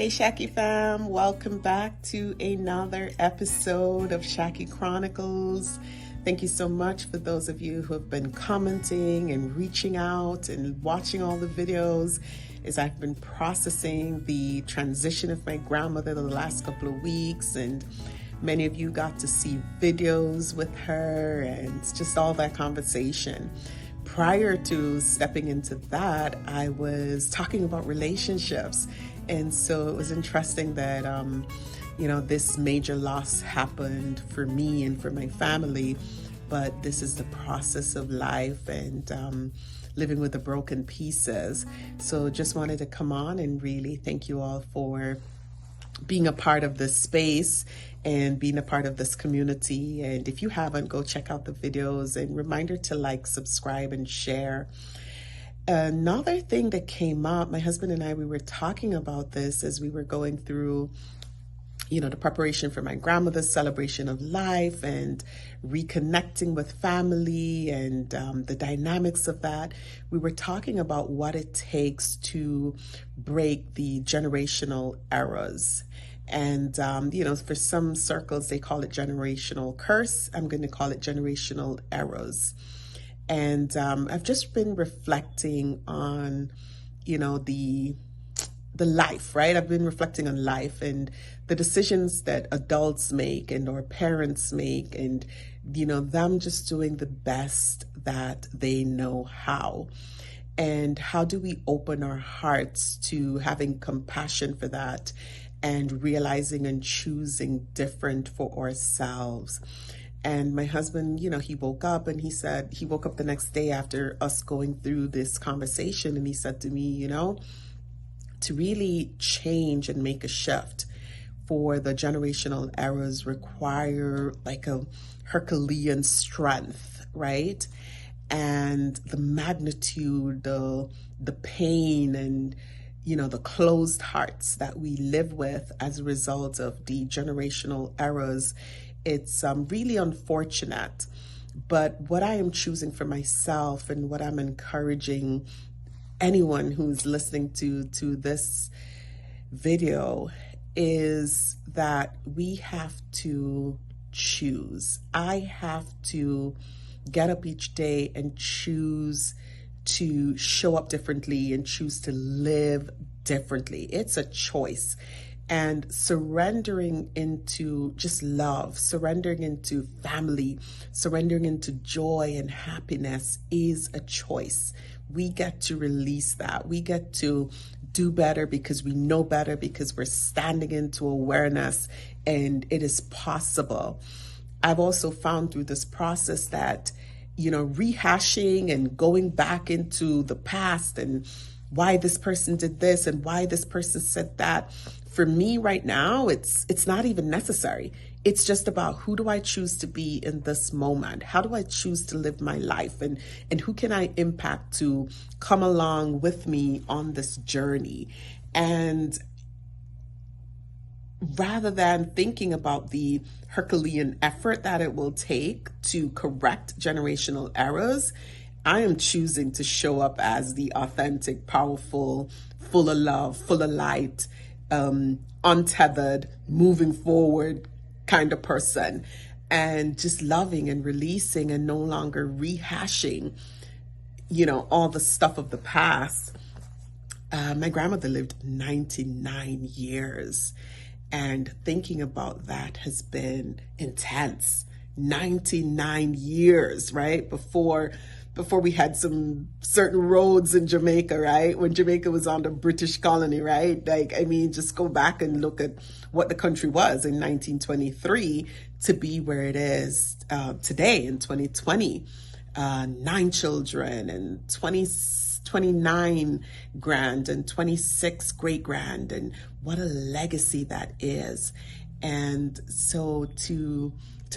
Hey Shaki fam, welcome back to another episode of Shaki Chronicles. Thank you so much for those of you who have been commenting and reaching out and watching all the videos as I've been processing the transition of my grandmother the last couple of weeks, and many of you got to see videos with her and just all that conversation. Prior to stepping into that, I was talking about relationships. And so it was interesting that, this major loss happened for me and for my family. But this is the process of life and living with the broken pieces. So just wanted to come on and really thank you all for being a part of this space and being a part of this community. And if you haven't, go check out the videos, and reminder to like, subscribe, and share. Another thing that came up, my husband and I, we were talking about this as we were going through, the preparation for my grandmother's celebration of life and reconnecting with family and the dynamics of that. We were talking about what it takes to break the generational errors. And, for some circles, they call it generational curse. I'm going to call it generational errors. And I've just been reflecting on, the life, right? I've been reflecting on life and the decisions that adults make and or parents make, and, them just doing the best that they know how. And how do we open our hearts to having compassion for that and realizing and choosing different for ourselves? And my husband, he woke up and he said, he woke up the next day after us going through this conversation, and he said to me, to really change and make a shift for the generational errors require like a Herculean strength, right? And the magnitude, the pain, and the closed hearts that we live with as a result of the generational errors. It's really unfortunate. But what I am choosing for myself and what I'm encouraging anyone who's listening to this video is that we have to choose. I have to get up each day and choose to show up differently and choose to live differently. It's a choice. And surrendering into just love, surrendering into family, surrendering into joy and happiness is a choice. We get to release that. We get to do better because we know better, because we're standing into awareness and it is possible. I've also found through this process that, rehashing and going back into the past and why this person did this and why this person said that, for me right now, it's not even necessary. It's just about, who do I choose to be in this moment? How do I choose to live my life? And who can I impact to come along with me on this journey? And rather than thinking about the Herculean effort that it will take to correct generational errors, I am choosing to show up as the authentic, powerful, full of love, full of light, untethered, moving forward kind of person, and just loving and releasing and no longer rehashing, all the stuff of the past. My grandmother lived 99 years, and thinking about that has been intense. 99 years, right? Before we had some certain roads in Jamaica, right? When Jamaica was on the British colony, right? Just go back and look at what the country was in 1923 to be where it is today in 2020. 9 children and 29 grand and 26 great grand, and what a legacy that is. And so to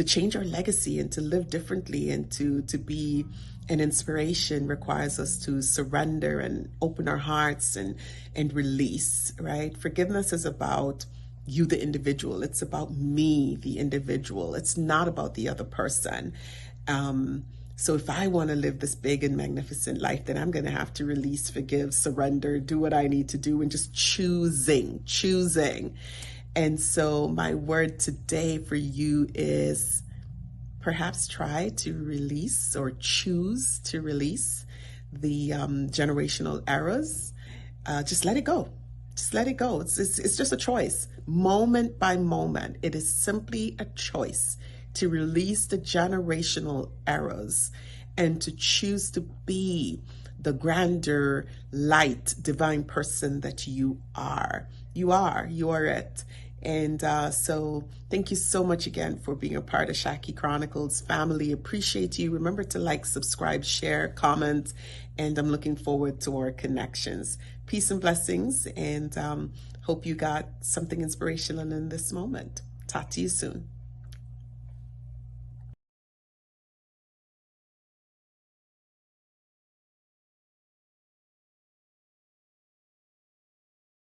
change our legacy and to live differently and to be an inspiration requires us to surrender and open our hearts and release, right? Forgiveness is about you, the individual. It's about me, the individual. It's not about the other person. So if I want to live this big and magnificent life, then I'm going to have to release, forgive, surrender, do what I need to do, and just choosing. And so my word today for you is perhaps try to release or choose to release the generational errors. Just let it go. Just let it go. It's just a choice, moment by moment. It is simply a choice to release the generational errors and to choose to be the grander, light, divine person that you are. You are it. And so thank you so much again for being a part of Shaki Chronicles family. Appreciate you. Remember to like, subscribe, share, comment, and I'm looking forward to our connections. Peace and blessings, and hope you got something inspirational in this moment. Talk to you soon.